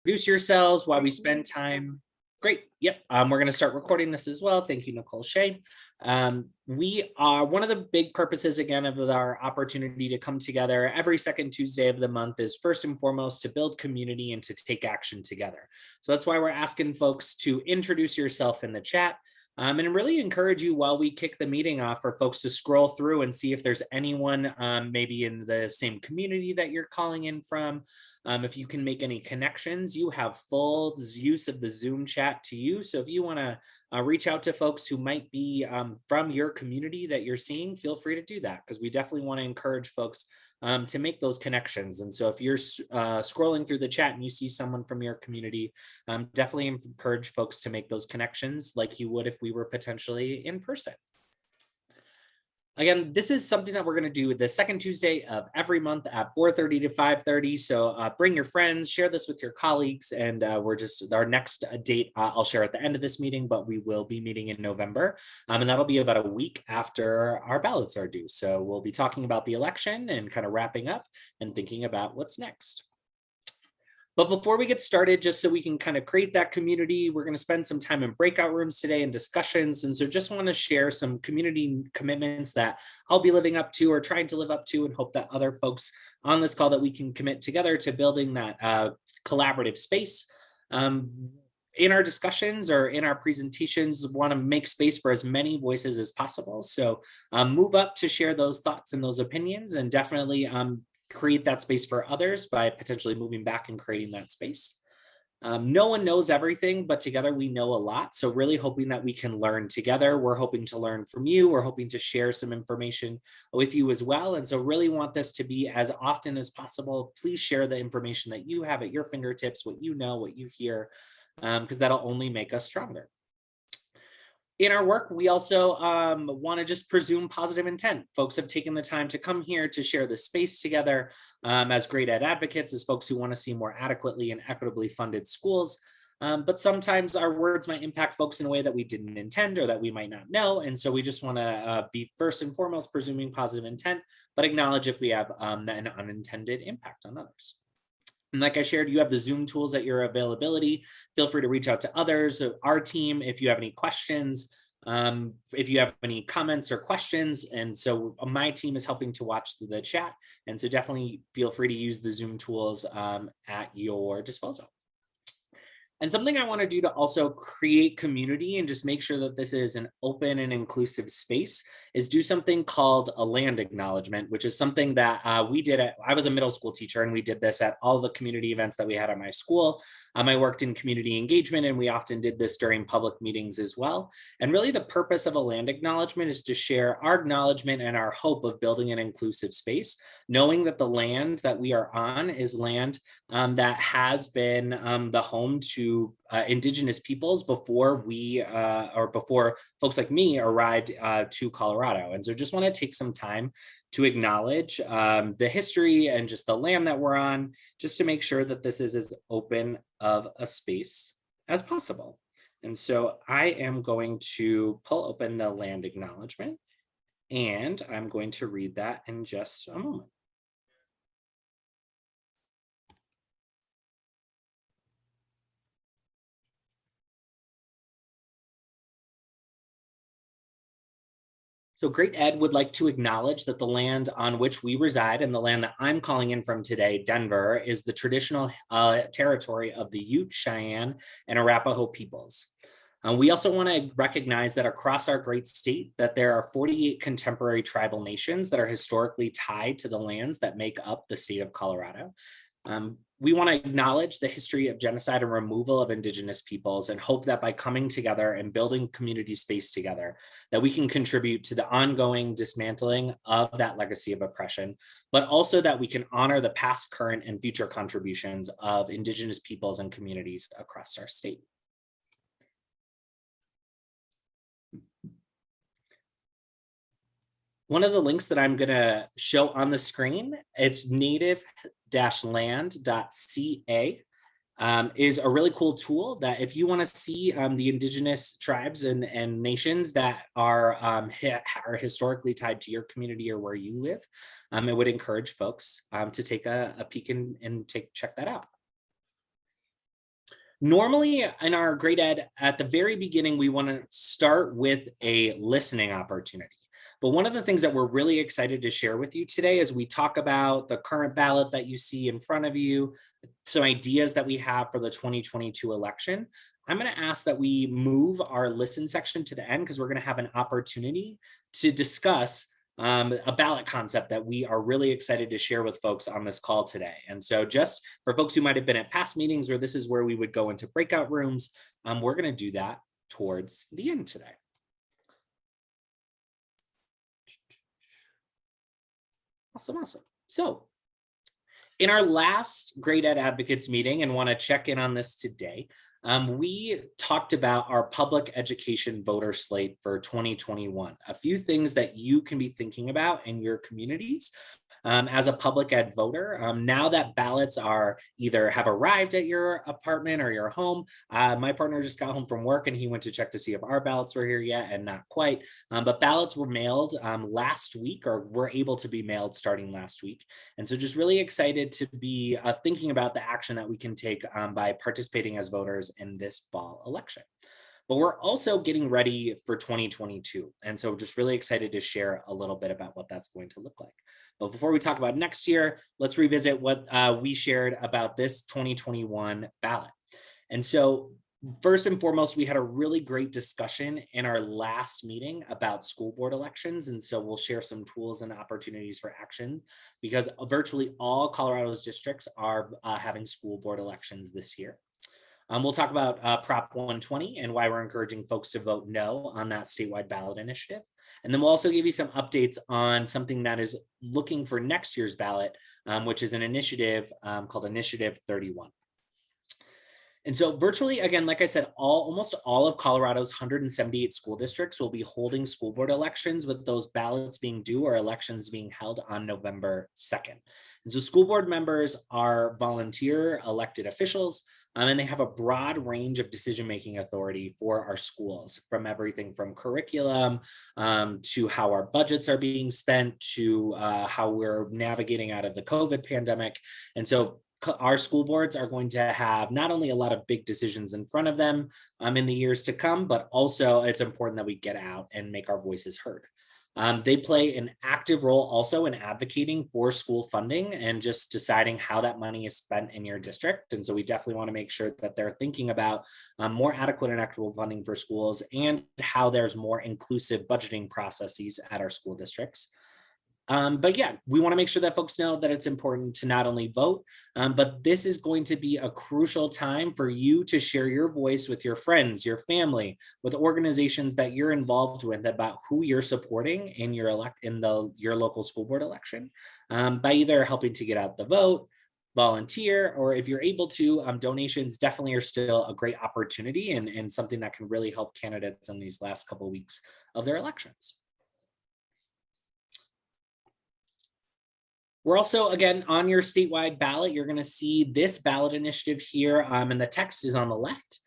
introduce yourselves while we spend time. Great. Yep. We're going to start recording this as well. Thank you, Nicole Shea. We are one of the big purposes, again, of our opportunity to come together every second Tuesday of the month is first and foremost to build community and to take action together. So that's why we're asking folks to introduce yourself in the chat. And really encourage you while we kick the meeting off for folks to scroll through and see if there's anyone maybe in the same community that you're calling in from. If you can make any connections, you have full use of the Zoom chat to you. So if you want to reach out to folks who might be from your community that you're seeing, feel free to do that, because we definitely want to encourage folks to make those connections. And so if you're scrolling through the chat and you see someone from your community, definitely encourage folks to make those connections like you would if we were potentially in person. Again, this is something that we're going to do the second Tuesday of every month at 4:30 to 5:30. So bring your friends, share this with your colleagues, and our next date I'll share at the end of this meeting, but we will be meeting in November, and that'll be about a week after our ballots are due. So we'll be talking about the election and kind of wrapping up and thinking about what's next. But before we get started, just so we can kind of create that community, we're going to spend some time in breakout rooms today and discussions. And so just want to share some community commitments that I'll be living up to or trying to live up to, and hope that other folks on this call that we can commit together to building that collaborative space. In our discussions or in our presentations, want to make space for as many voices as possible. So move up to share those thoughts and those opinions, and definitely create that space for others by potentially moving back and creating that space. No one knows everything, but together we know a lot. So really hoping that we can learn together. We're hoping to learn from you. We're hoping to share some information with you as well. And so really want this to be as often as possible. Please share the information that you have at your fingertips, what you know, what you hear, because that'll only make us stronger. In our work, we also want to just presume positive intent. Folks have taken the time to come here to share the space together as great ed advocates, as folks who want to see more adequately and equitably funded schools. But sometimes our words might impact folks in a way that we didn't intend or that we might not know. And so we just want to be first and foremost presuming positive intent, but acknowledge if we have an unintended impact on others. And like I shared, you have the Zoom tools at your availability. Feel free to reach out to others, our team, if you have any questions, if you have any comments or questions. And so my team is helping to watch the chat. And so definitely feel free to use the Zoom tools at your disposal. And something I want to do to also create community and just make sure that this is an open and inclusive space is do something called a land acknowledgement, which is something that we did I was a middle school teacher, and we did this at all the community events that we had at my school. I worked in community engagement, and we often did this during public meetings as well. And really the purpose of a land acknowledgement is to share our acknowledgement and our hope of building an inclusive space, knowing that the land that we are on is land that has been the home to Indigenous peoples before we or before folks like me arrived to Colorado. And so just want to take some time to acknowledge the history and just the land that we're on, just to make sure that this is as open of a space as possible. And so I am going to pull open the land acknowledgement, and I'm going to read that in just a moment. So Great Ed would like to acknowledge that the land on which we reside and the land that I'm calling in from today, Denver, is the traditional territory of the Ute, Cheyenne, and Arapaho peoples. We also want to recognize that across our great state, that there are 48 contemporary tribal nations that are historically tied to the lands that make up the state of Colorado. We want to acknowledge the history of genocide and removal of Indigenous peoples, and hope that by coming together and building community space together, that we can contribute to the ongoing dismantling of that legacy of oppression, but also that we can honor the past, current, and future contributions of Indigenous peoples and communities across our state. One of the links that I'm going to show on the screen, it's native-land.ca, is a really cool tool that if you want to see the Indigenous tribes and nations that are historically tied to your community or where you live, it would encourage folks to take a peek and check that out. Normally in our grade ed, at the very beginning, we want to start with a listening opportunity. But one of the things that we're really excited to share with you today as we talk about the current ballot that you see in front of you, some ideas that we have for the 2022 election. I'm going to ask that we move our listen section to the end because we're going to have an opportunity to discuss a ballot concept that we are really excited to share with folks on this call today. And so just for folks who might have been at past meetings where this is where we would go into breakout rooms, we're going to do that towards the end today. Awesome. So in our last Grade Ed Advocates meeting, and want to check in on this today, we talked about our public education voter slate for 2021, a few things that you can be thinking about in your communities as a public ed voter. Now that ballots are either have arrived at your apartment or your home, my partner just got home from work and he went to check to see if our ballots were here yet, and not quite. But ballots were mailed last week, or were able to be mailed starting last week. And so just really excited to be thinking about the action that we can take by participating as voters in this fall election. But we're also getting ready for 2022. And so just really excited to share a little bit about what that's going to look like. But before we talk about next year, let's revisit what we shared about this 2021 ballot. And so first and foremost, we had a really great discussion in our last meeting about school board elections. And so we'll share some tools and opportunities for action because virtually all Colorado's districts are having school board elections this year. We'll talk about Prop 120 and why we're encouraging folks to vote no on that statewide ballot initiative. And then we'll also give you some updates on something that is looking for next year's ballot, which is an initiative called Initiative 31. And so virtually, again, like I said, almost all of Colorado's 178 school districts will be holding school board elections, with those ballots being due or elections being held on November 2nd. And so school board members are volunteer elected officials, and they have a broad range of decision-making authority for our schools, from everything from curriculum to how our budgets are being spent to how we're navigating out of the COVID pandemic. And so our school boards are going to have not only a lot of big decisions in front of them in the years to come, but also it's important that we get out and make our voices heard. They play an active role also in advocating for school funding and just deciding how that money is spent in your district. And so we definitely want to make sure that they're thinking about more adequate and equitable funding for schools, and how there's more inclusive budgeting processes at our school districts. But yeah, we want to make sure that folks know that it's important to not only vote, but this is going to be a crucial time for you to share your voice with your friends, your family, with organizations that you're involved with about who you're supporting in your local school board election, by either helping to get out the vote, volunteer, or if you're able to, donations definitely are still a great opportunity and something that can really help candidates in these last couple of weeks of their elections. We're also, again, on your statewide ballot, you're going to see this ballot initiative here, and the text is on the left.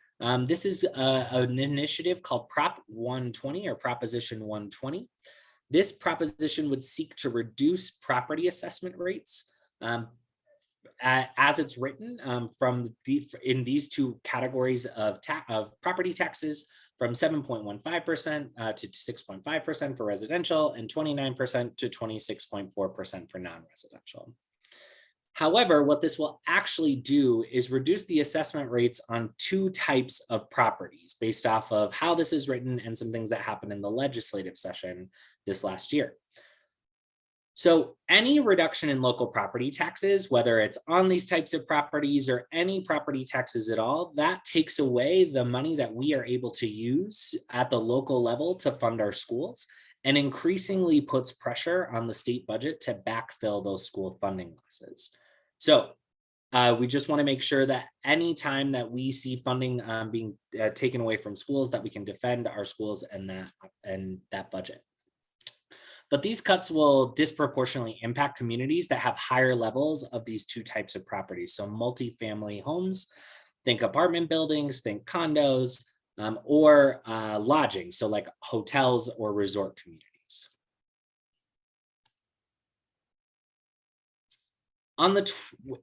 This is an initiative called Prop 120 or Proposition 120. This proposition would seek to reduce property assessment rates as it's written in these two categories of property taxes, from 7.15% to 6.5% for residential, and 29% to 26.4% for non-residential. However, what this will actually do is reduce the assessment rates on two types of properties based off of how this is written and some things that happened in the legislative session this last year. So any reduction in local property taxes, whether it's on these types of properties or any property taxes at all, that takes away the money that we are able to use at the local level to fund our schools, and increasingly puts pressure on the state budget to backfill those school funding losses. So we just want to make sure that anytime that we see funding being taken away from schools, that we can defend our schools and that budget. But these cuts will disproportionately impact communities that have higher levels of these two types of properties. So multifamily homes, think apartment buildings, think condos, or lodging, so like hotels or resort communities. On the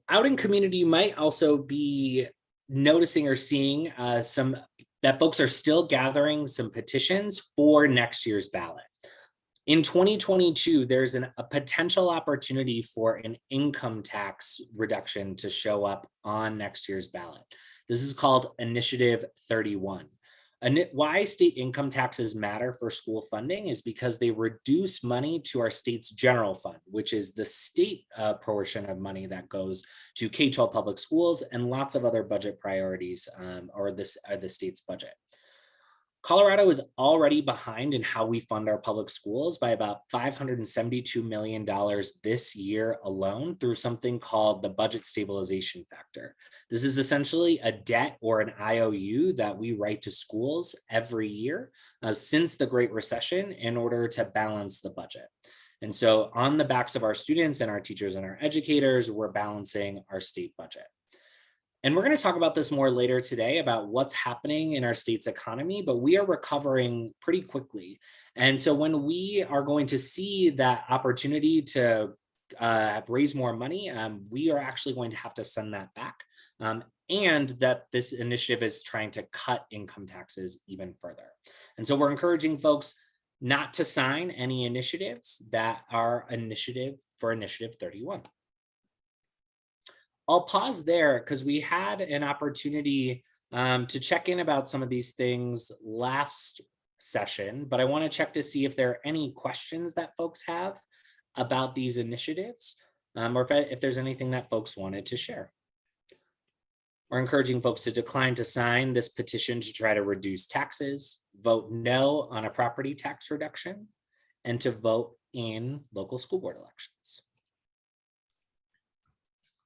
outing community, you might also be noticing or seeing that folks are still gathering some petitions for next year's ballot. In 2022, there's a potential opportunity for an income tax reduction to show up on next year's ballot. This is called Initiative 31. And why state income taxes matter for school funding is because they reduce money to our state's general fund, which is the state portion of money that goes to K-12 public schools and lots of other budget priorities or the state's budget. Colorado is already behind in how we fund our public schools by about $572 million this year alone through something called the budget stabilization factor. This is essentially a debt or an IOU that we write to schools every year since the Great Recession in order to balance the budget. And so on the backs of our students and our teachers and our educators, we're balancing our state budget. And we're going to talk about this more later today about what's happening in our state's economy, but we are recovering pretty quickly. And so when we are going to see that opportunity to raise more money, we are actually going to have to send that back. And that this initiative is trying to cut income taxes even further. And so we're encouraging folks not to sign any initiatives that are Initiative 31. I'll pause there because we had an opportunity to check in about some of these things last session, but I want to check to see if there are any questions that folks have about these initiatives or if there's anything that folks wanted to share. We're encouraging folks to decline to sign this petition to try to reduce taxes, vote no on a property tax reduction, and to vote in local school board elections.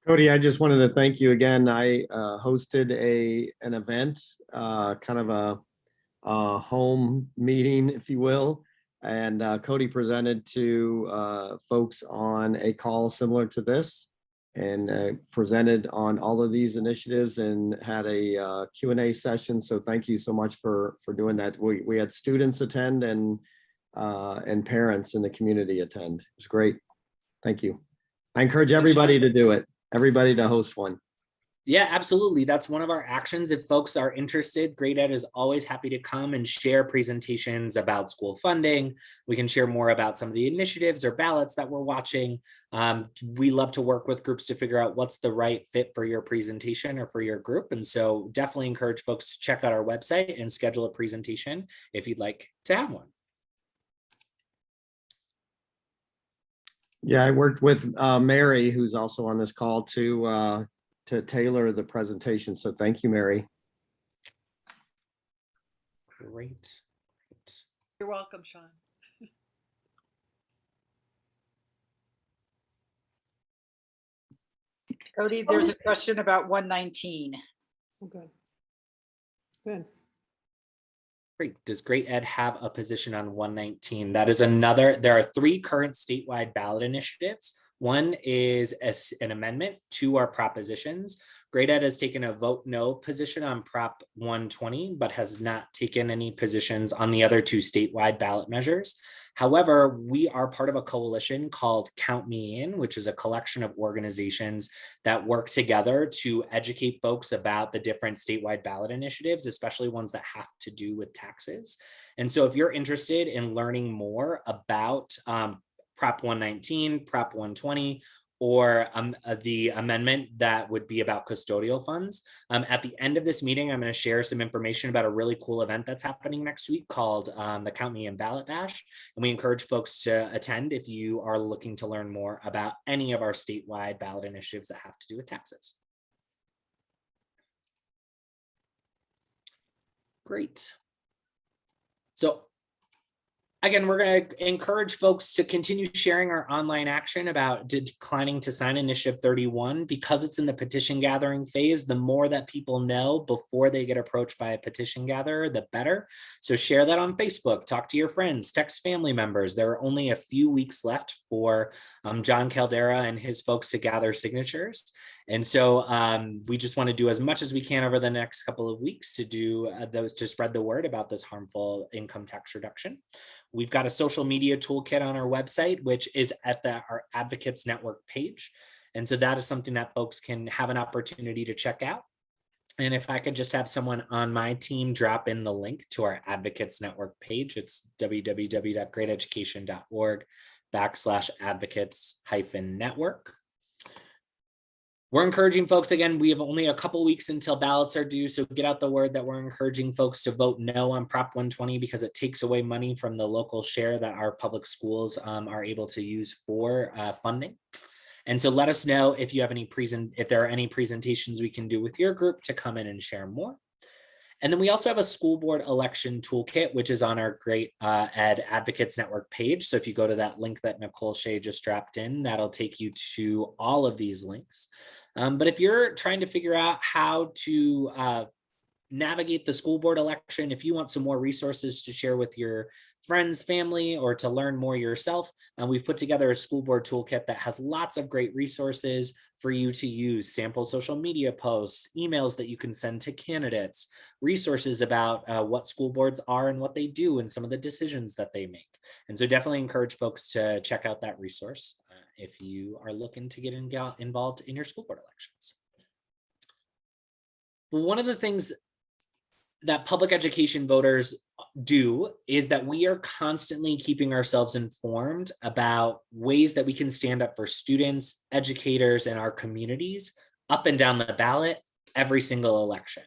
Cody, I just wanted to thank you again. I hosted an event, kind of a home meeting, if you will, and Cody presented to folks on a call similar to this and presented on all of these initiatives and had a Q&A session. So thank you so much for doing that. We had students attend and parents in the community attend. It was great. Thank you. I encourage everybody to do it. Everybody to host one. Yeah, absolutely. That's one of our actions. If folks are interested, Great Ed is always happy to come and share presentations about school funding. We can share more about some of the initiatives or ballots that we're watching. We love to work with groups to figure out what's the right fit for your presentation or for your group. And so definitely encourage folks to check out our website and schedule a presentation if you'd like to have one. Yeah, I worked with Mary, who's also on this call, to tailor the presentation. So thank you, Mary. Great. You're welcome, Sean. Cody, there's a question about 119. Okay. Good. Great. Does Great Ed have a position on 119? That is another, there are 3 current statewide ballot initiatives. One is an amendment to our propositions. Great Ed has taken a vote no position on Prop 120, but has not taken any positions on the other 2 statewide ballot measures. However, we are part of a coalition called Count Me In, which is a collection of organizations that work together to educate folks about the different statewide ballot initiatives, especially ones that have to do with taxes. And so if you're interested in learning more about Prop 119, Prop 120, or the amendment that would be about custodial funds. At the end of this meeting, I'm going to share some information about a really cool event that's happening next week called the Count Me In Ballot Bash. And we encourage folks to attend if you are looking to learn more about any of our statewide ballot initiatives that have to do with taxes. Great. So again, we're going to encourage folks to continue sharing our online action about declining to sign Initiative 31 because it's in the petition gathering phase. The more that people know before they get approached by a petition gatherer, the better. So share that on Facebook, talk to your friends, text family members. There are only a few weeks left for John Caldera and his folks to gather signatures. And so we just want to do as much as we can over the next couple of weeks to do those, to spread the word about this harmful income tax reduction. We've got a social media toolkit on our website, which is at our Advocates Network page. And so that is something that folks can have an opportunity to check out. And if I could just have someone on my team drop in the link to our Advocates Network page, it's www.greateducation.org/advocates-network. We're encouraging folks, again, we have only a couple weeks until ballots are due, so get out the word that we're encouraging folks to vote no on Prop 120 because it takes away money from the local share that our public schools are able to use for funding. And so let us know if you have if there are any presentations we can do with your group to come in and share more. And then we also have a school board election toolkit, which is on our Great Ed Advocates Network page. So if you go to that link that Nicole Shea just dropped in, that'll take you to all of these links. But if you're trying to figure out how to navigate the school board election, if you want some more resources to share with your friends, family, or to learn more yourself, we've put together a school board toolkit that has lots of great resources for you to use: sample social media posts, emails that you can send to candidates, resources about what school boards are and what they do and some of the decisions that they make. And so definitely encourage folks to check out that resource if you are looking to get involved in your school board elections. But one of the things that public education voters do is that we are constantly keeping ourselves informed about ways that we can stand up for students, educators, and our communities up and down the ballot every single election.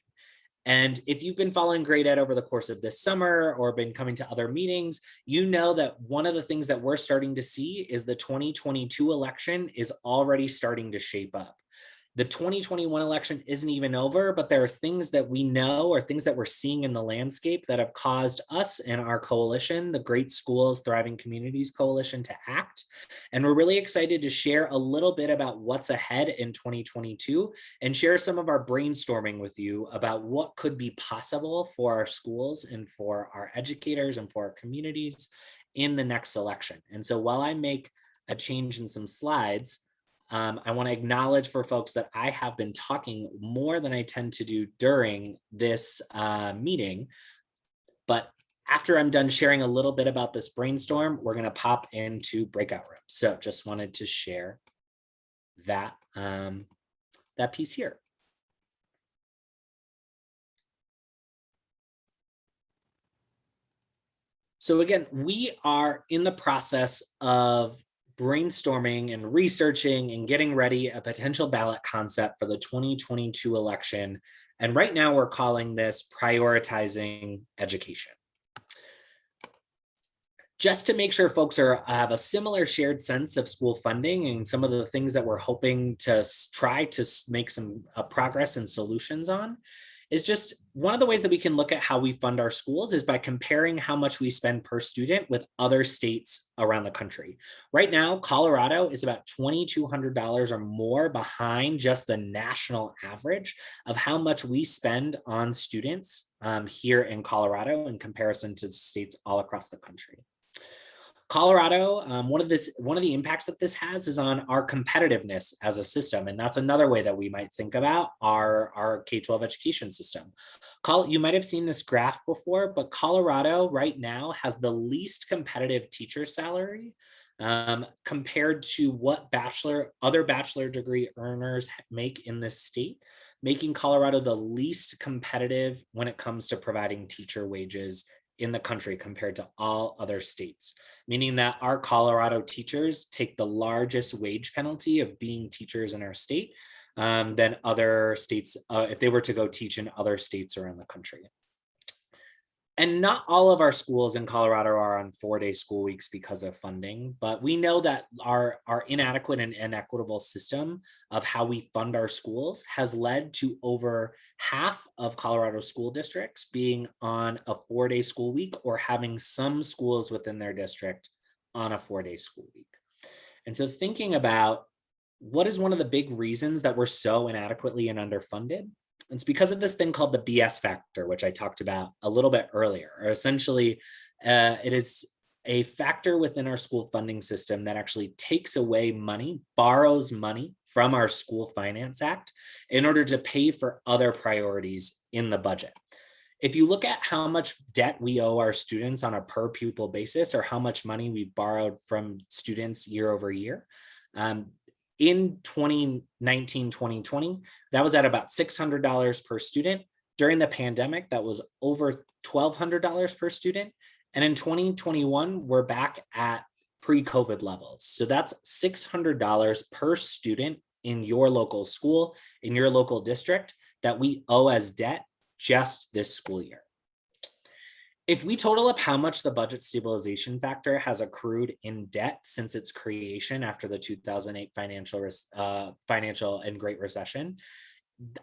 And if you've been following Great Ed over the course of this summer or been coming to other meetings, you know that one of the things that we're starting to see is the 2022 election is already starting to shape up. The 2021 election isn't even over, but there are things that we know or things that we're seeing in the landscape that have caused us and our coalition, the Great Schools, Thriving Communities Coalition, to act. And we're really excited to share a little bit about what's ahead in 2022 and share some of our brainstorming with you about what could be possible for our schools and for our educators and for our communities in the next election. And so while I make a change in some slides, I want to acknowledge for folks that I have been talking more than I tend to do during this meeting. But after I'm done sharing a little bit about this brainstorm, we're going to pop into breakout rooms. So just wanted to share that, that piece here. So again, we are in the process of brainstorming and researching and getting ready a potential ballot concept for the 2022 election. And right now we're calling this prioritizing education. Just to make sure folks have a similar shared sense of school funding and some of the things that we're hoping to try to make some progress and solutions on, is just one of the ways that we can look at how we fund our schools is by comparing how much we spend per student with other states around the country. Right now, Colorado is about $2,200 or more behind just the national average of how much we spend on students here in Colorado in comparison to states all across the country. Colorado, one of the impacts that this has is on our competitiveness as a system. And that's another way that we might think about our K-12 education system. You might have seen this graph before, but Colorado right now has the least competitive teacher salary compared to what other bachelor degree earners make in this state, making Colorado the least competitive when it comes to providing teacher wages in the country compared to all other states, meaning that our Colorado teachers take the largest wage penalty of being teachers in our state than other states if they were to go teach in other states around the country. And not all of our schools in Colorado are on 4-day school weeks because of funding, but we know that our inadequate and inequitable system of how we fund our schools has led to over half of Colorado school districts being on a 4-day school week or having some schools within their district on a 4-day school week. And so thinking about what is one of the big reasons that we're so inadequately and underfunded, it's because of this thing called the BS factor, which I talked about a little bit earlier. Or essentially, it is a factor within our school funding system that actually takes away money, borrows money from our School Finance Act in order to pay for other priorities in the budget. If you look at how much debt we owe our students on a per pupil basis, or how much money we've borrowed from students year over year, In 2019, 2020, that was at about $600 per student. During the pandemic, that was over $1,200 per student. And in 2021, we're back at pre-COVID levels. So that's $600 per student in your local school, in your local district, that we owe as debt just this school year. If we total up how much the budget stabilization factor has accrued in debt since its creation after the 2008 financial and Great Recession,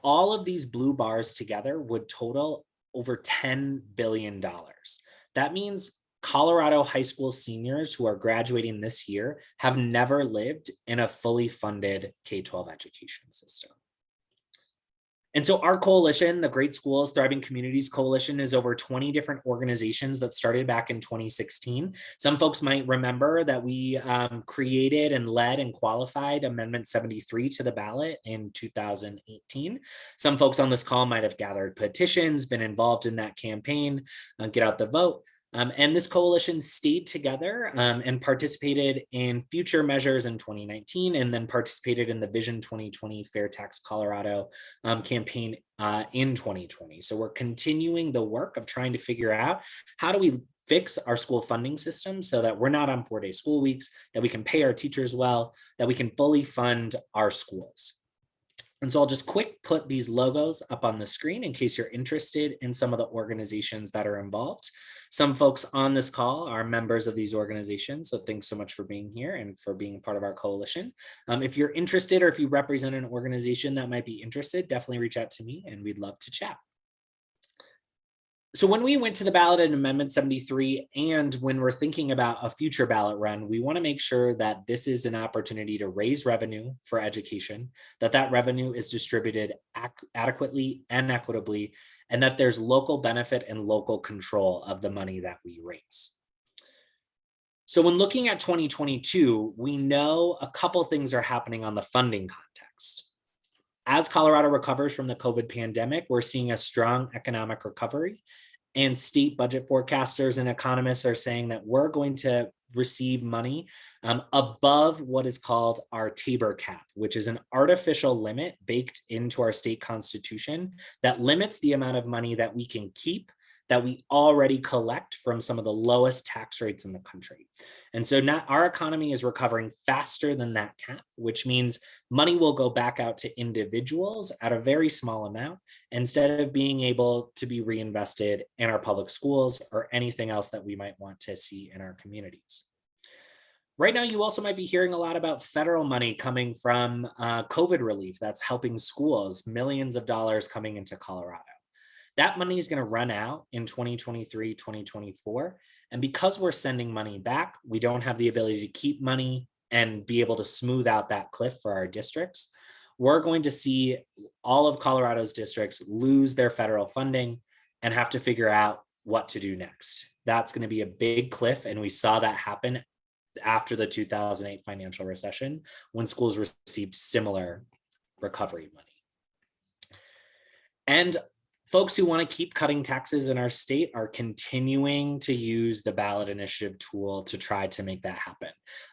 all of these blue bars together would total over $10 billion. That means Colorado high school seniors who are graduating this year have never lived in a fully funded K-12 education system. And so our coalition, the Great Schools, Thriving Communities Coalition, is over 20 different organizations that started back in 2016. Some folks might remember that we created and led and qualified Amendment 73 to the ballot in 2018. Some folks on this call might have gathered petitions, been involved in that campaign, get out the vote. And this coalition stayed together and participated in future measures in 2019, and then participated in the Vision 2020 Fair Tax Colorado campaign in 2020. So we're continuing the work of trying to figure out how do we fix our school funding system so that we're not on 4-day school weeks, that we can pay our teachers well, that we can fully fund our schools. And so I'll just quick put these logos up on the screen in case you're interested in some of the organizations that are involved. Some folks on this call are members of these organizations, so thanks so much for being here and for being part of our coalition. If you're interested or if you represent an organization that might be interested, definitely reach out to me and we'd love to chat. So when we went to the ballot in Amendment 73, and when we're thinking about a future ballot run, we want to make sure that this is an opportunity to raise revenue for education, that revenue is distributed adequately and equitably, and that there's local benefit and local control of the money that we raise. So when looking at 2022, we know a couple things are happening on the funding context. As Colorado recovers from the COVID pandemic, we're seeing a strong economic recovery, and state budget forecasters and economists are saying that we're going to receive money above what is called our Tabor cap, which is an artificial limit baked into our state constitution that limits the amount of money that we can keep that we already collect from some of the lowest tax rates in the country. And so now our economy is recovering faster than that cap, which means money will go back out to individuals at a very small amount instead of being able to be reinvested in our public schools or anything else that we might want to see in our communities. Right now, you also might be hearing a lot about federal money coming from COVID relief that's helping schools, millions of dollars coming into Colorado. That money is going to run out in 2023, 2024. And because we're sending money back, we don't have the ability to keep money and be able to smooth out that cliff for our districts. We're going to see all of Colorado's districts lose their federal funding and have to figure out what to do next. That's going to be a big cliff. And we saw that happen after the 2008 financial recession when schools received similar recovery money. And folks who want to keep cutting taxes in our state are continuing to use the ballot initiative tool to try to make that happen.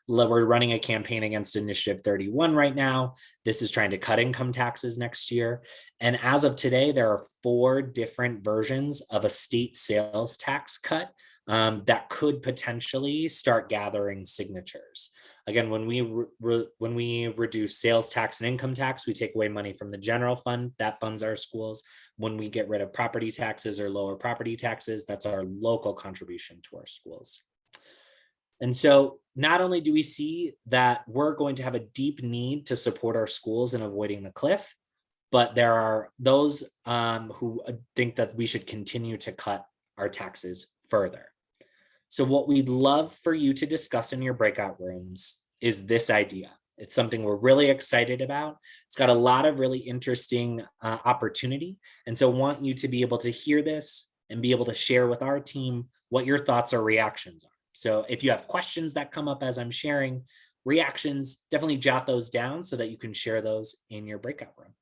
We're running a campaign against Initiative 31 right now. This is trying to cut income taxes next year. And as of today, there are 4 different versions of a state sales tax cut that could potentially start gathering signatures. Again, when we reduce sales tax and income tax, we take away money from the general fund that funds our schools. When we get rid of property taxes or lower property taxes, that's our local contribution to our schools. And so not only do we see that we're going to have a deep need to support our schools in avoiding the cliff, but there are those who think that we should continue to cut our taxes further. So what we'd love for you to discuss in your breakout rooms is this idea. It's something we're really excited about. It's got a lot of really interesting opportunity. And so want you to be able to hear this and be able to share with our team what your thoughts or reactions are. So if you have questions that come up as I'm sharing, reactions, definitely jot those down so that you can share those in your breakout room.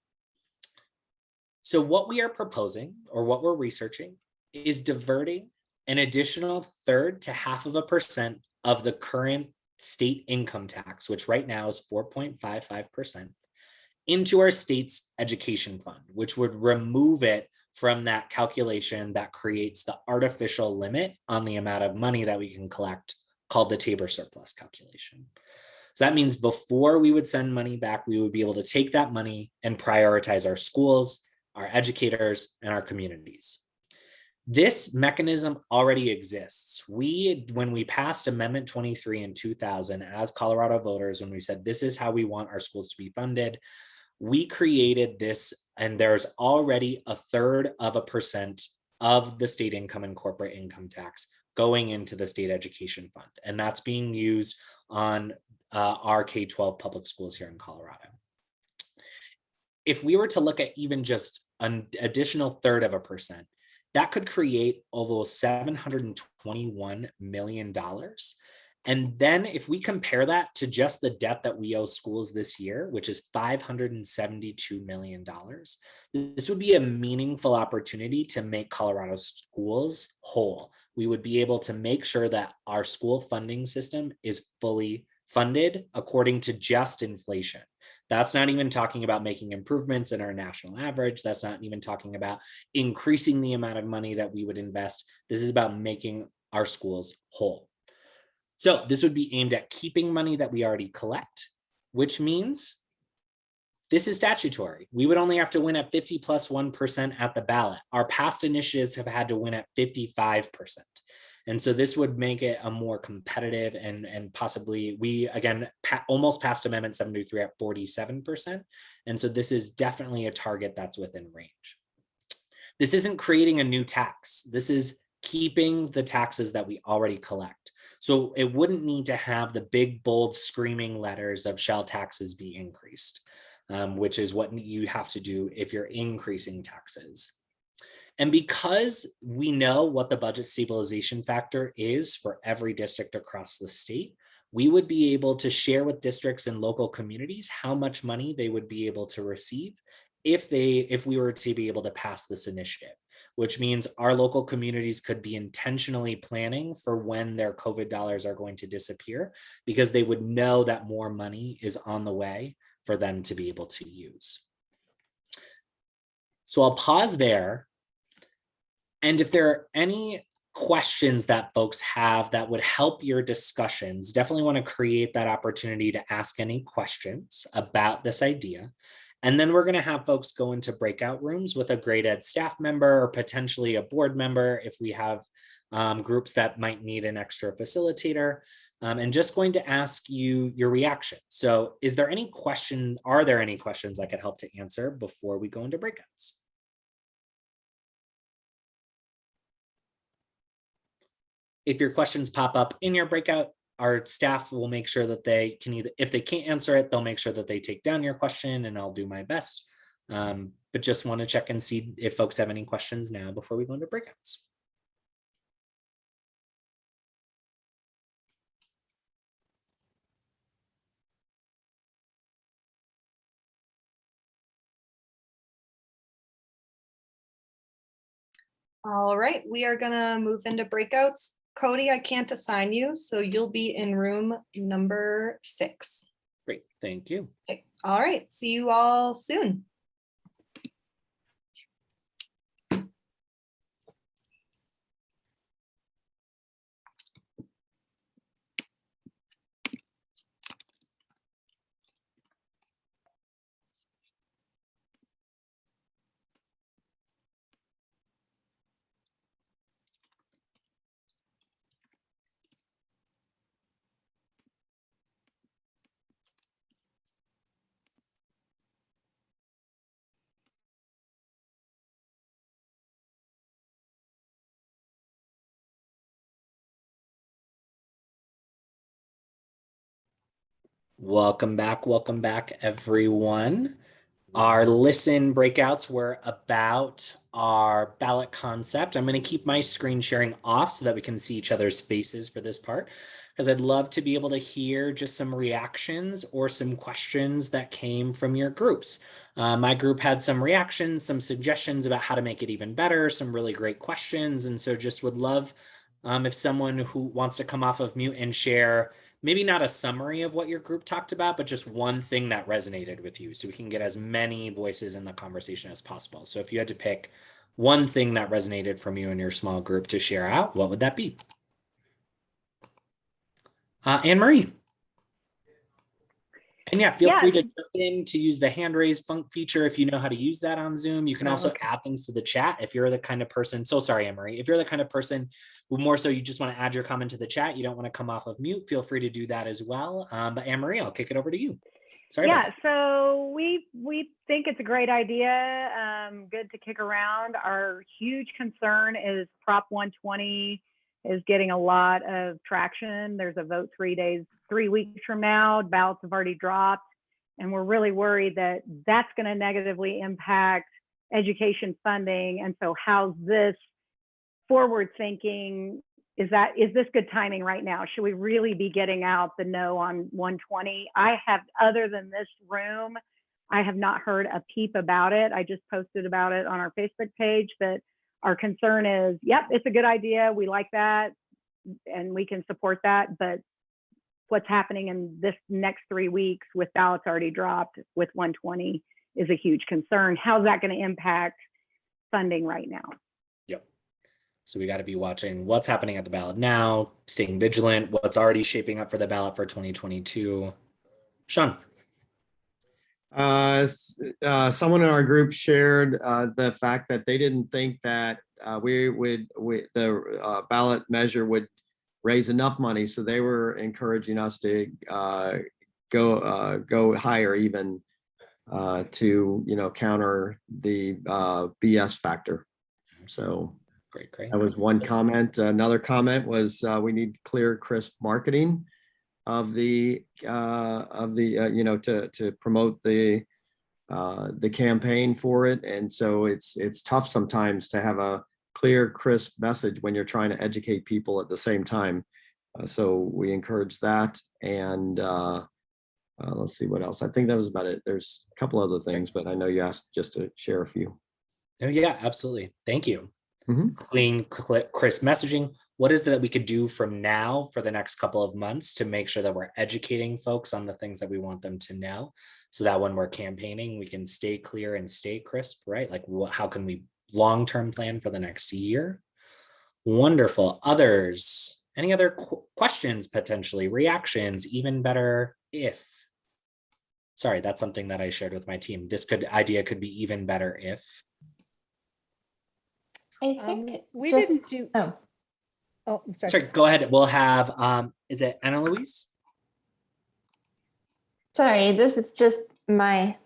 So what we are proposing, or what we're researching, is diverting an additional 1/3 to 1/2% of the current state income tax, which right now is 4.55%, into our state's education fund, which would remove it from that calculation that creates the artificial limit on the amount of money that we can collect, called the Tabor surplus calculation. So that means before we would send money back, we would be able to take that money and prioritize our schools, our educators, and our communities. This mechanism already exists. When we passed Amendment 23 in 2000 as Colorado voters, when we said this is how we want our schools to be funded, we created this, and there's already 1/3% of the state income and corporate income tax going into the state education fund. And that's being used on our K-12 public schools here in Colorado. If we were to look at even just an additional 1/3%, that could create almost $721 million. And then if we compare that to just the debt that we owe schools this year, which is $572 million, this would be a meaningful opportunity to make Colorado schools whole. We would be able to make sure that our school funding system is fully funded according to just inflation. That's not even talking about making improvements in our national average. That's not even talking about increasing the amount of money that we would invest. This is about making our schools whole. So this would be aimed at keeping money that we already collect, which means this is statutory. We would only have to win at 50+1% at the ballot. Our past initiatives have had to win at 55%. And so this would make it a more competitive and possibly, we again almost passed Amendment 73 at 47%. And so this is definitely a target that's within range. This isn't creating a new tax. This is keeping the taxes that we already collect. So it wouldn't need to have the big, bold, screaming letters of shall taxes be increased, which is what you have to do if you're increasing taxes. And because we know what the budget stabilization factor is for every district across the state, we would be able to share with districts and local communities how much money they would be able to receive if we were to be able to pass this initiative, which means our local communities could be intentionally planning for when their COVID dollars are going to disappear, because they would know that more money is on the way for them to be able to use. So I'll pause there. And if there are any questions that folks have that would help your discussions, definitely want to create that opportunity to ask any questions about this idea. And then we're going to have folks go into breakout rooms with a grade ed staff member or potentially a board member if we have groups that might need an extra facilitator, and just going to ask you your reaction. So are there any questions I could help to answer before we go into breakouts? If your questions pop up in your breakout, our staff will make sure that they can if they can't answer it, they'll make sure that they take down your question, and I'll do my best. But just want to check and see if folks have any questions now before we go into breakouts. All right, we are gonna move into breakouts. Cody, I can't assign you, so you'll be in room number 6. Great, thank you. Okay. All right, see you all soon. Welcome back, everyone. Our listen breakouts were about our ballot concept. I'm going to keep my screen sharing off so that we can see each other's faces for this part, because I'd love to be able to hear just some reactions or some questions that came from your groups. My group had some reactions, some suggestions about how to make it even better, some really great questions. And so just would love if someone who wants to come off of mute and share maybe not a summary of what your group talked about, but just one thing that resonated with you so we can get as many voices in the conversation as possible. So if you had to pick one thing that resonated from you and your small group to share out, what would that be? Anne Marie. And yeah, feel free to jump in to use the hand raise feature if you know how to use that on Zoom. You can also add things to the chat if you're the kind of person. So sorry, Anne-Marie. If you're the kind of person who more so you just want to add your comment to the chat, you don't want to come off of mute, feel free to do that as well. But Anne-Marie, I'll kick it over to you. Sorry. Yeah, so we think it's a great idea. Good to kick around. Our huge concern is Prop 120 is getting a lot of traction. There's a vote 3 weeks from now. Ballots have already dropped, and we're really worried that that's going to negatively impact education funding. And so, how's this forward thinking? Is this good timing right now? Should we really be getting out the no on 120? I have, other than this room, I have not heard a peep about it. I just posted about it on our Facebook page, but our concern is, yep, it's a good idea. We like that and we can support that. But what's happening in this next 3 weeks with ballots already dropped with 120 is a huge concern. How's that going to impact funding right now? Yep. So we got to be watching what's happening at the ballot now, staying vigilant, what's already shaping up for the ballot for 2022. Sean. Someone in our group shared the fact that they didn't think that the ballot measure would raise enough money, so they were encouraging us to go higher even to counter the BS factor. So great. That was one comment. Another comment was we need clear, crisp marketing of the to promote the campaign for it. And so it's tough sometimes to have a clear, crisp message when you're trying to educate people at the same time. So we encourage that. And let's see what else. I think that was about it. There's a couple other things, but I know you asked just to share a few. Oh, yeah, absolutely. Thank you. Mm-hmm. Clean, crisp messaging. What is it that we could do from now for the next couple of months to make sure that we're educating folks on the things that we want them to know, so that when we're campaigning, we can stay clear and stay crisp, right? Like, how can we long-term plan for the next year? Wonderful. Others, any other questions, potentially reactions? Even better if. Sorry, that's something that I shared with my team. This idea could be even better if. I think we didn't do. Oh, I'm sorry. Sorry, go ahead. We'll have, is it Anna Louise? Sorry, this is just my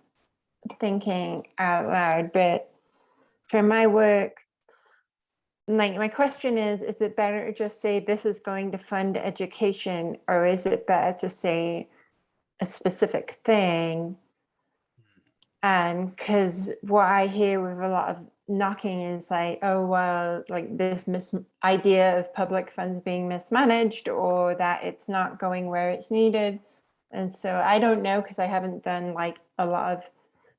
thinking out loud, but for my work, like my question is it better to just say this is going to fund education, or is it better to say a specific thing? And because what I hear with a lot of knocking is like, oh, well, like this idea of public funds being mismanaged, or that it's not going where it's needed. And so I don't know, because I haven't done like a lot of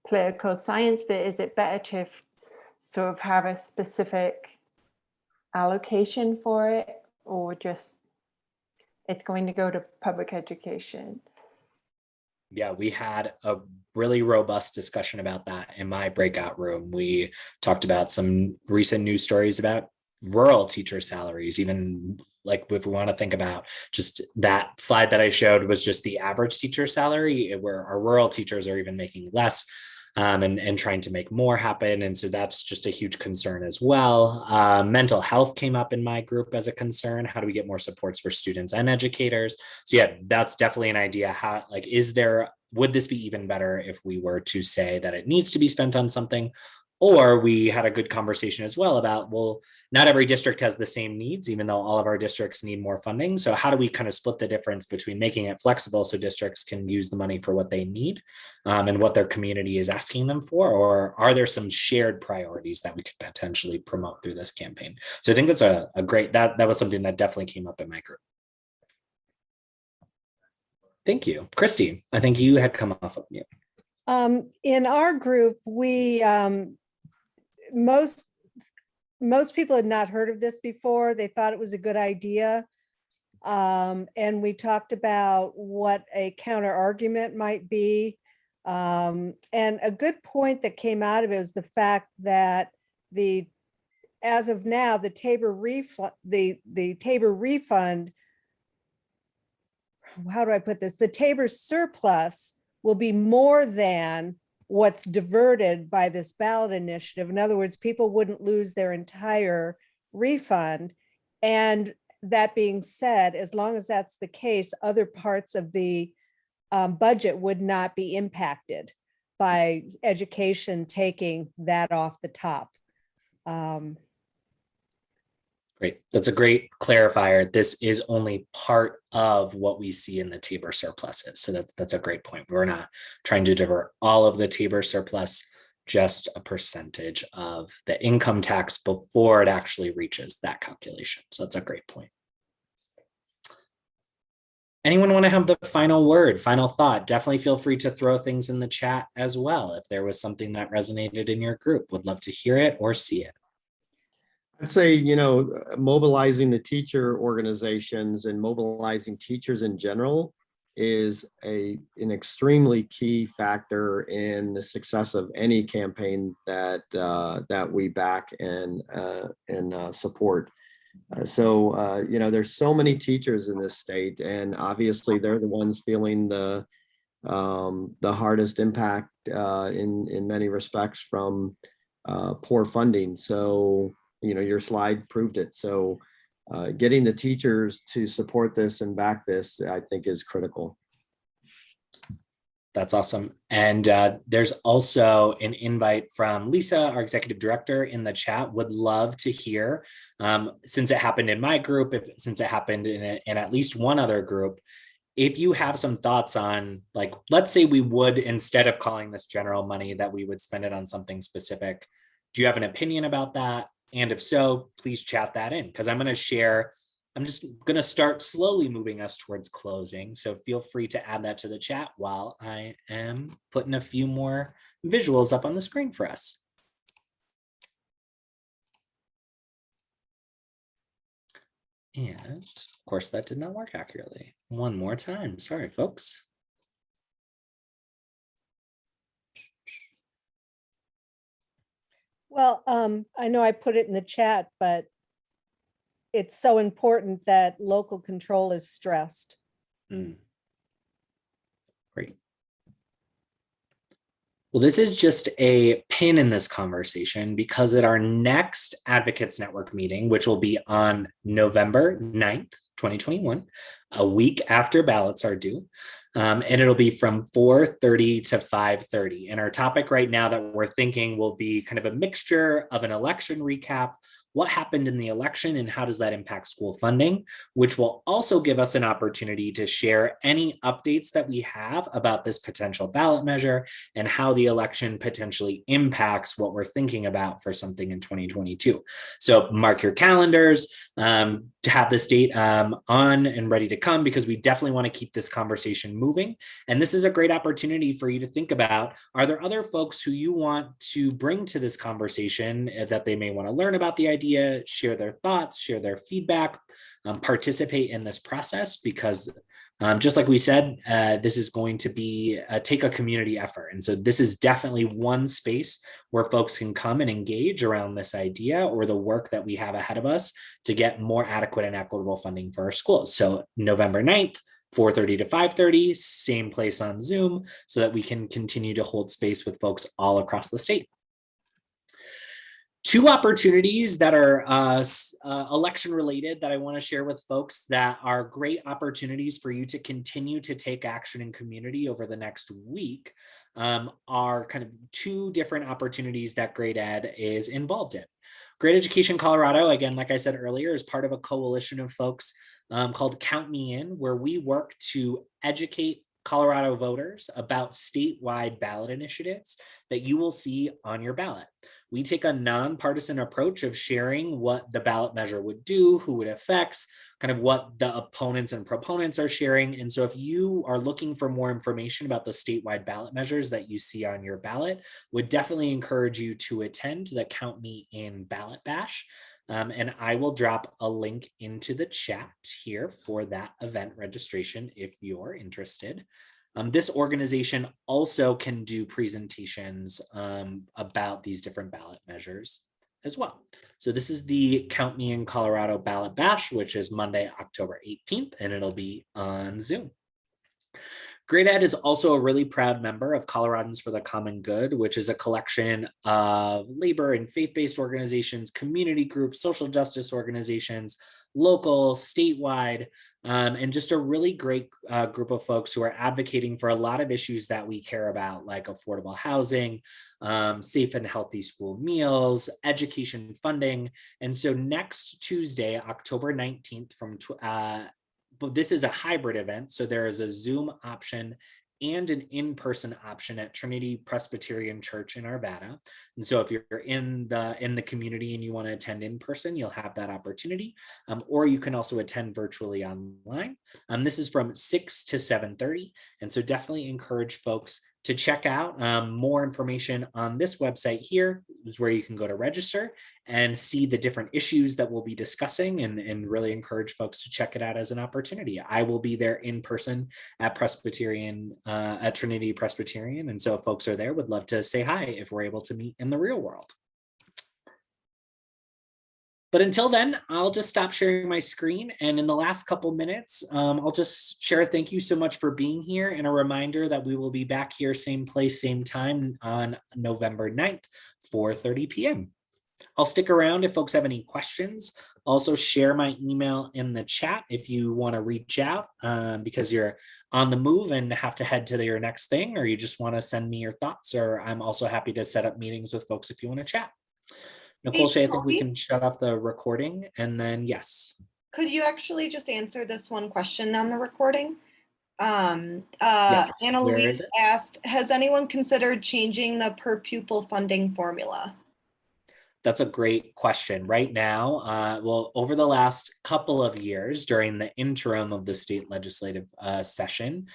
political science, but is it better to sort of have a specific allocation for it, or just it's going to go to public education? Yeah, we had a really robust discussion about that in my breakout room. We talked about some recent news stories about rural teacher salaries. Even like if we want to think about just that slide that I showed was just the average teacher salary, where our rural teachers are even making less and trying to make more happen. And so that's just a huge concern as well. Mental health came up in my group as a concern. How do we get more supports for students and educators? So yeah, that's definitely an idea. How, like, would this be even better if we were to say that it needs to be spent on something? Or we had a good conversation as well about, well, not every district has the same needs, even though all of our districts need more funding. So how do we kind of split the difference between making it flexible so districts can use the money for what they need and what their community is asking them for? Or are there some shared priorities that we could potentially promote through this campaign? So I think that's a great, that was something that definitely came up in my group. Thank you. Christy, I think you had come off of mute. In our group, we most people had not heard of this before. They thought it was a good idea. And we talked about what a counter argument might be. And a good point that came out of it was the fact that as of now, the Tabor refund, the Tabor refund, how do I put this? The Tabor surplus will be more than what's diverted by this ballot initiative. In other words, people wouldn't lose their entire refund. And that being said, as long as that's the case, other parts of the budget would not be impacted by education taking that off the top. Great. That's a great clarifier. This is only part of what we see in the Tabor surpluses. So that's a great point. We're not trying to divert all of the Tabor surplus, just a percentage of the income tax before it actually reaches that calculation. So that's a great point. Anyone want to have the final word, final thought? Definitely feel free to throw things in the chat as well. If there was something that resonated in your group, would love to hear it or see it. I'd say, mobilizing the teacher organizations and mobilizing teachers in general is an extremely key factor in the success of any campaign that we back and support. So there's so many teachers in this state, and obviously they're the ones feeling the hardest impact in many respects from poor funding. So your slide proved it. So getting the teachers to support this and back this, I think, is critical. That's awesome. And there's also an invite from Lisa, our executive director, in the chat. Would love to hear, since it happened in my group, since it happened in at least one other group, if you have some thoughts on, like, let's say we would, instead of calling this general money, that we would spend it on something specific. Do you have an opinion about that? And if so, please chat that in, because I'm just going to start slowly moving us towards closing. So feel free to add that to the chat while I am putting a few more visuals up on the screen for us. And of course, that did not work accurately. One more time. Sorry, folks. Well, I know I put it in the chat, but it's so important that local control is stressed. Great. Well, this is just a pin in this conversation, because at our next Advocates Network meeting, which will be on November 9th, 2021, a week after ballots are due, and it'll be from 4:30 to 5:30. And our topic right now that we're thinking will be kind of a mixture of an election recap, what happened in the election and how does that impact school funding, which will also give us an opportunity to share any updates that we have about this potential ballot measure and how the election potentially impacts what we're thinking about for something in 2022. So mark your calendars to have this date on and ready to come, because we definitely want to keep this conversation moving. And this is a great opportunity for you to think about, are there other folks who you want to bring to this conversation that they may want to learn about the idea, share their thoughts, share their feedback, participate in this process, because just like we said, this is going to be take a community effort. And so this is definitely one space where folks can come and engage around this idea or the work that we have ahead of us to get more adequate and equitable funding for our schools. So November 9th, 4:30 to 5:30, same place on Zoom, so that we can continue to hold space with folks all across the state. Two opportunities that are election related that I want to share with folks that are great opportunities for you to continue to take action in community over the next week are kind of two different opportunities that Great Ed is involved in. Great Education Colorado, again, like I said earlier, is part of a coalition of folks called Count Me In, where we work to educate Colorado voters about statewide ballot initiatives that you will see on your ballot. We take a nonpartisan approach of sharing what the ballot measure would do, who it affects, kind of what the opponents and proponents are sharing. And so if you are looking for more information about the statewide ballot measures that you see on your ballot, would definitely encourage you to attend the Count Me In Ballot Bash. And I will drop a link into the chat here for that event registration if you're interested. This organization also can do presentations about these different ballot measures as well. So this is the Count Me in Colorado Ballot Bash, which is Monday, October 18th, and it'll be on Zoom. Great Ed is also a really proud member of Coloradans for the Common Good, which is a collection of labor and faith-based organizations, community groups, social justice organizations, local, statewide, and just a really great group of folks who are advocating for a lot of issues that we care about, like affordable housing, safe and healthy school meals, education funding. And so next Tuesday, October 19th, but this is a hybrid event. So there is a Zoom option and an in-person option at Trinity Presbyterian Church in Arvada. And so if you're in the community and you want to attend in person, you'll have that opportunity, or you can also attend virtually online. This is from 6 to 7:30. And so definitely encourage folks to check out more information on this website here, is where you can go to register and see the different issues that we'll be discussing, and really encourage folks to check it out as an opportunity. I will be there in person at Trinity Presbyterian. And so if folks are there, would love to say hi if we're able to meet in the real world. But until then, I'll just stop sharing my screen. And in the last couple minutes, I'll just share a thank you so much for being here, and a reminder that we will be back here, same place, same time on November 9th, 4:30 p.m. I'll stick around if folks have any questions. Also share my email in the chat if you want to reach out because you're on the move and have to head to your next thing, or you just want to send me your thoughts, or I'm also happy to set up meetings with folks if you want to chat. Nicole Shea, I think we can shut off the recording, and then yes. Could you actually just answer this one question on the recording? Yes. Anna Where Louise is it? asked, has anyone considered changing the per pupil funding formula? That's a great question. Right now, well, over the last couple of years during the interim of the state legislative session,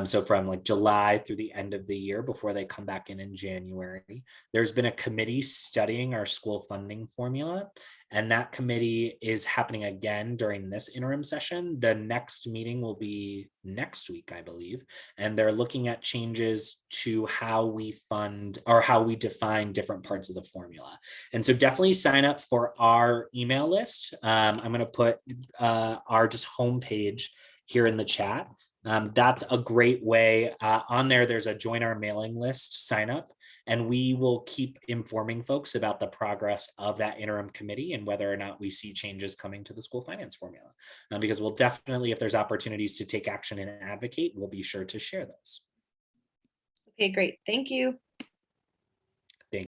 so from like July through the end of the year before they come back in January, there's been a committee studying our school funding formula. And that committee is happening again during this interim session. The next meeting will be next week, I believe. And they're looking at changes to how we fund or how we define different parts of the formula. And so definitely sign up for our email list. I'm going to put our just homepage here in the chat. That's a great way. On there, there's a join our mailing list sign up. And we will keep informing folks about the progress of that interim committee and whether or not we see changes coming to the school finance formula. Because we'll definitely, if there's opportunities to take action and advocate, we'll be sure to share those. Okay, great. Thank you.